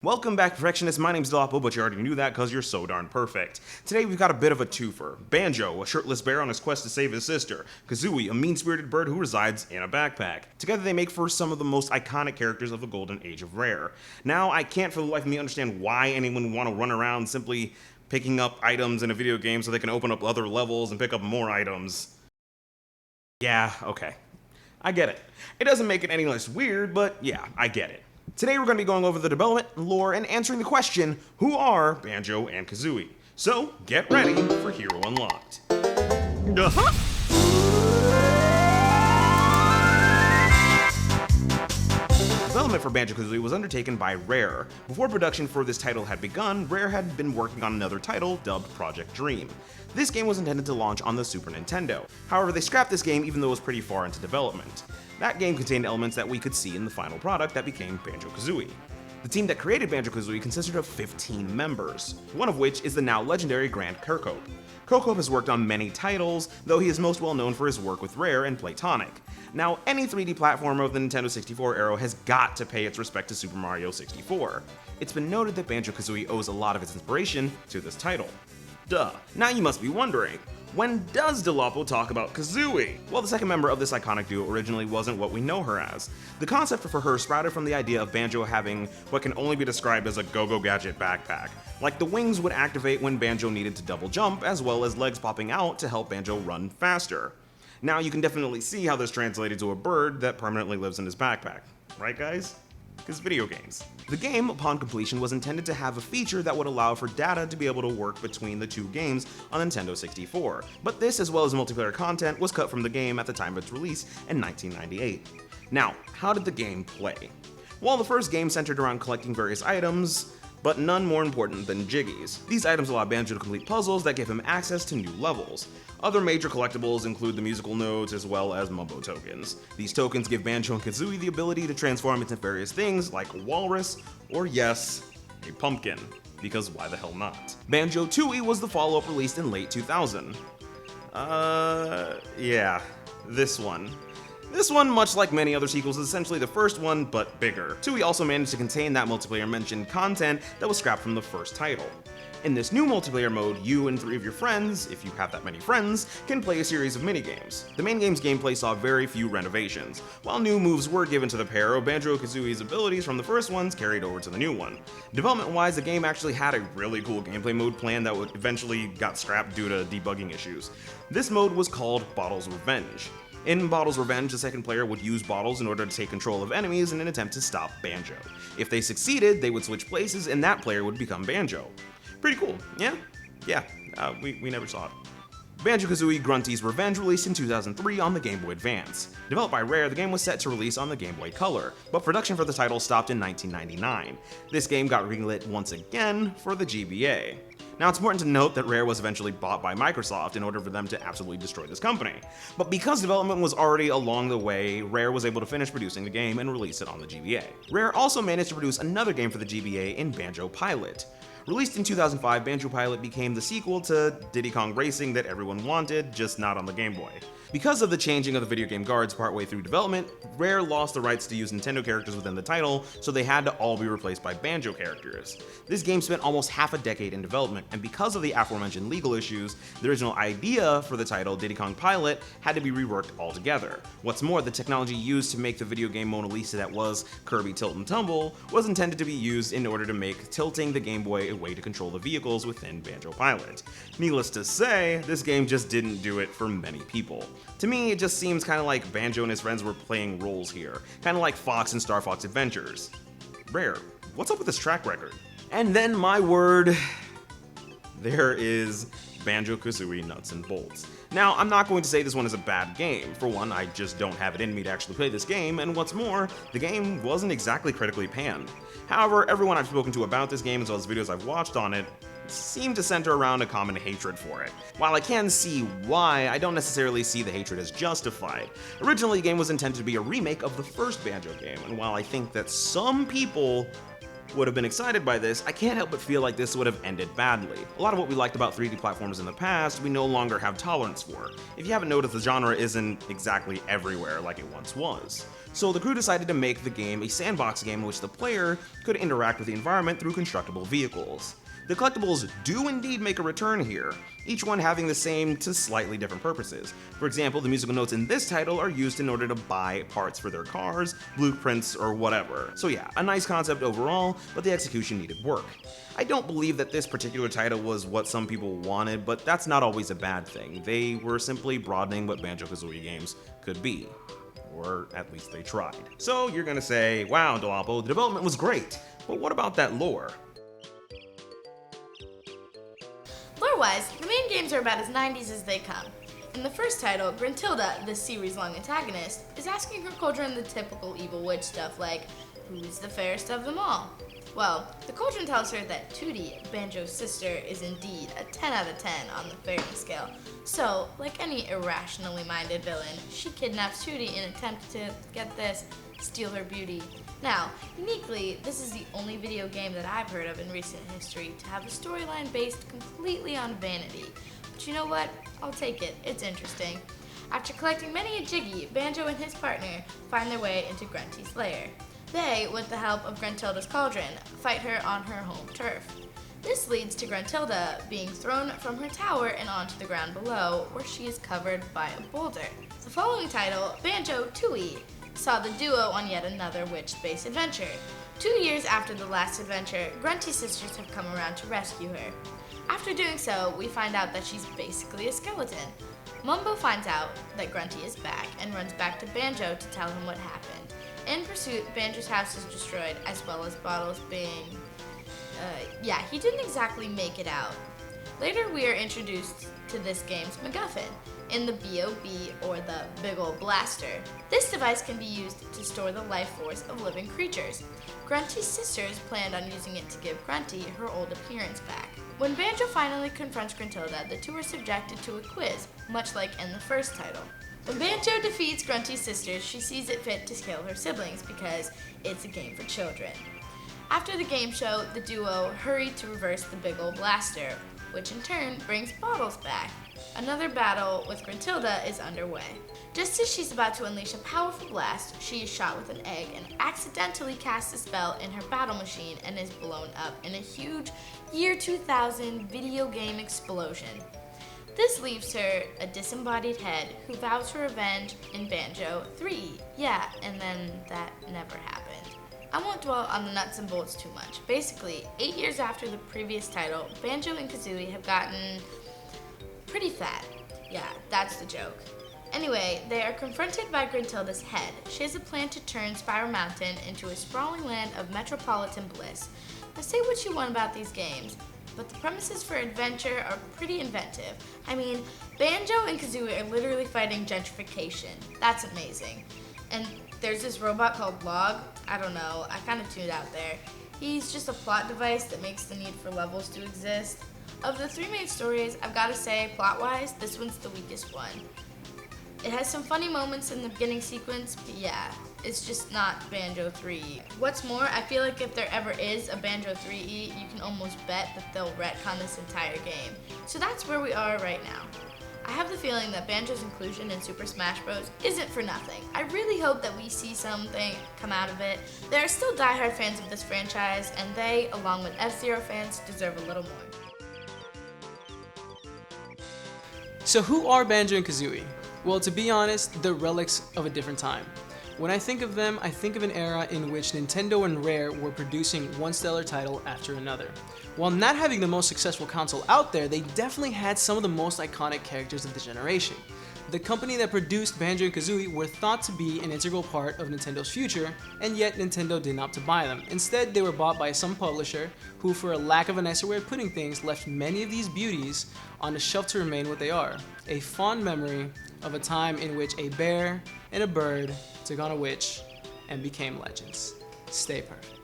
Welcome back, Perfectionists. My name's Delapo, but you already knew that because you're so darn perfect. Today we've got a bit of a twofer. Banjo, a shirtless bear on his quest to save his sister. Kazooie, a mean-spirited bird who resides in a backpack. Together they make for some of the most iconic characters of the golden age of Rare. Now, I can't for the life of me understand why anyone would want to run around simply picking up items in a video game so they can open up other levels and pick up more items. Yeah, okay. I get it. It doesn't make it any less weird, but yeah, I get it. Today we're going to be going over the development, lore, and answering the question, who are Banjo and Kazooie? So, get ready for Hero Unlocked. Development for Banjo-Kazooie was undertaken by Rare. Before production for this title had begun, Rare had been working on another title dubbed Project Dream. This game was intended to launch on the Super Nintendo. However, they scrapped this game even though it was pretty far into development. That game contained elements that we could see in the final product that became Banjo-Kazooie. The team that created Banjo-Kazooie consisted of 15 members, one of which is the now legendary Grant Kirkhope. Kirkhope has worked on many titles, though he is most well known for his work with Rare and Playtonic. Now, any 3D platformer of the Nintendo 64 era has got to pay its respect to Super Mario 64. It's been noted that Banjo-Kazooie owes a lot of its inspiration to this title. Duh. Now you must be wondering, when does Delapo talk about Kazooie? Well, the second member of this iconic duo originally wasn't what we know her as. The concept for her sprouted from the idea of Banjo having what can only be described as a go-go gadget backpack. Like, the wings would activate when Banjo needed to double jump, as well as legs popping out to help Banjo run faster. Now, you can definitely see how this translated to a bird that permanently lives in his backpack. Right, guys? Because video games. The game, upon completion, was intended to have a feature that would allow for data to be able to work between the two games on Nintendo 64, but this, as well as multiplayer content, was cut from the game at the time of its release in 1998. Now, how did the game play? Well, the first game centered around collecting various items, but none more important than Jiggies. These items allow Banjo to complete puzzles that give him access to new levels. Other major collectibles include the musical notes as well as Mumbo tokens. These tokens give Banjo and Kazooie the ability to transform into various things like a walrus, or yes, a pumpkin. Because why the hell not? Banjo-Tooie was the follow-up released in late 2000. Yeah, this one. This one, much like many other sequels, is essentially the first one, but bigger. Tooie also managed to contain that multiplayer-mentioned content that was scrapped from the first title. In this new multiplayer mode, you and 3 of your friends, if you have that many friends, can play a series of minigames. The main game's gameplay saw very few renovations. While new moves were given to the pair, Banjo-Kazooie's abilities from the first ones carried over to the new one. Development-wise, the game actually had a really cool gameplay mode plan that eventually got scrapped due to debugging issues. This mode was called Bottle's Revenge. In Bottle's Revenge, the second player would use bottles in order to take control of enemies in an attempt to stop Banjo. If they succeeded, they would switch places and that player would become Banjo. Pretty cool, yeah? Yeah, we never saw it. Banjo-Kazooie Grunty's Revenge released in 2003 on the Game Boy Advance. Developed by Rare, the game was set to release on the Game Boy Color, but production for the title stopped in 1999. This game got greenlit once again for the GBA. Now, it's important to note that Rare was eventually bought by Microsoft in order for them to absolutely destroy this company. But because development was already along the way, Rare was able to finish producing the game and release it on the GBA. Rare also managed to produce another game for the GBA in Banjo Pilot. Released in 2005, Banjo Pilot became the sequel to Diddy Kong Racing that everyone wanted, just not on the Game Boy. Because of the changing of the video game guards partway through development, Rare lost the rights to use Nintendo characters within the title, so they had to all be replaced by Banjo characters. This game spent almost half a decade in development, and because of the aforementioned legal issues, the original idea for the title, Diddy Kong Pilot, had to be reworked altogether. What's more, the technology used to make the video game Mona Lisa that was Kirby Tilt and Tumble was intended to be used in order to make tilting the Game Boy a way to control the vehicles within Banjo Pilot. Needless to say, this game just didn't do it for many people. To me, it just seems kind of like Banjo and his friends were playing roles here, kind of like Fox and Star Fox Adventures. Rare, what's up with this track record? And then, my word, there is Banjo-Kazooie Nuts and Bolts. Now, I'm not going to say this one is a bad game. For one, I just don't have it in me to actually play this game, and what's more, the game wasn't exactly critically panned. However, everyone I've spoken to about this game, as well as videos I've watched on it, seem to center around a common hatred for it. While I can see why, I don't necessarily see the hatred as justified. Originally, the game was intended to be a remake of the first Banjo game, and while I think that some people would have been excited by this, I can't help but feel like this would have ended badly. A lot of what we liked about 3D platformers in the past, we no longer have tolerance for. If you haven't noticed, the genre isn't exactly everywhere like it once was. So the crew decided to make the game a sandbox game in which the player could interact with the environment through constructible vehicles. The collectibles do indeed make a return here, each one having the same to slightly different purposes. For example, the musical notes in this title are used in order to buy parts for their cars, blueprints, or whatever. So yeah, a nice concept overall, but the execution needed work. I don't believe that this particular title was what some people wanted, but that's not always a bad thing. They were simply broadening what Banjo-Kazooie games could be. Or at least they tried. So you're gonna say, wow, Dolapo, the development was great, but what about that lore? Lore-wise, the main games are about as 90s as they come. In the first title, Gruntilda, the series-long antagonist, is asking her cauldron the typical evil witch stuff like, who's the fairest of them all? Well, the cauldron tells her that Tootie, Banjo's sister, is indeed a 10 out of 10 on the fairness scale. So, like any irrationally minded villain, she kidnaps Tootie in an attempt to, get this, steal her beauty. Now, uniquely, this is the only video game that I've heard of in recent history to have a storyline based completely on vanity. But you know what? I'll take it. It's interesting. After collecting many a jiggy, Banjo and his partner find their way into Grunty's lair. They, with the help of Gruntilda's cauldron, fight her on her home turf. This leads to Gruntilda being thrown from her tower and onto the ground below, where she is covered by a boulder. The following title, Banjo-Tooie, saw the duo on yet another witch-based adventure. 2 years after the last adventure, Grunty's sisters have come around to rescue her. After doing so, we find out that she's basically a skeleton. Mumbo finds out that Grunty is back and runs back to Banjo to tell him what happened. In pursuit, Banjo's house is destroyed, as well as Bottles being... yeah, he didn't exactly make it out. Later, we are introduced to this game's MacGuffin in the B.O.B, or the Big Ol' Blaster. This device can be used to store the life force of living creatures. Grunty's sisters planned on using it to give Grunty her old appearance back. When Banjo finally confronts Gruntilda, the two are subjected to a quiz, much like in the first title. When Banjo defeats Grunty's sisters, she sees it fit to scale her siblings because it's a game for children. After the game show, the duo hurry to reverse the Big Ol' Blaster, which in turn brings Bottles back. Another battle with Gruntilda is underway. Just as she's about to unleash a powerful blast, she is shot with an egg and accidentally casts a spell in her battle machine and is blown up in a huge year 2000 video game explosion. This leaves her a disembodied head who vows her revenge in Banjo 3. Yeah, and then that never happened. I won't dwell on the nuts and bolts too much. Basically, 8 years after the previous title, Banjo and Kazooie have gotten pretty fat. Yeah, that's the joke. Anyway, they are confronted by Gruntilda's head. She has a plan to turn Spiral Mountain into a sprawling land of metropolitan bliss. Now say what you want about these games, but the premises for adventure are pretty inventive. I mean, Banjo and Kazooie are literally fighting gentrification. That's amazing. And there's this robot called Log. I don't know, I kind of tuned out there. He's just a plot device that makes the need for levels to exist. Of the three main stories, I've got to say, plot-wise, this one's the weakest one. It has some funny moments in the beginning sequence, but yeah, it's just not Banjo 3. What's more, I feel like if there ever is a Banjo 3E, you can almost bet that they'll retcon this entire game. So that's where we are right now. I have the feeling that Banjo's inclusion in Super Smash Bros. Isn't for nothing. I really hope that we see something come out of it. There are still diehard fans of this franchise, and they, along with F-Zero fans, deserve a little more. So who are Banjo and Kazooie? Well, to be honest, they're relics of a different time. When I think of them, I think of an era in which Nintendo and Rare were producing one stellar title after another. While not having the most successful console out there, they definitely had some of the most iconic characters of the generation. The company that produced Banjo and Kazooie were thought to be an integral part of Nintendo's future, and yet Nintendo didn't opt to buy them. Instead, they were bought by some publisher who, for a lack of a nicer way of putting things, left many of these beauties on the shelf to remain what they are. A fond memory of a time in which a bear and a bird took on a witch and became legends. Stay perfect.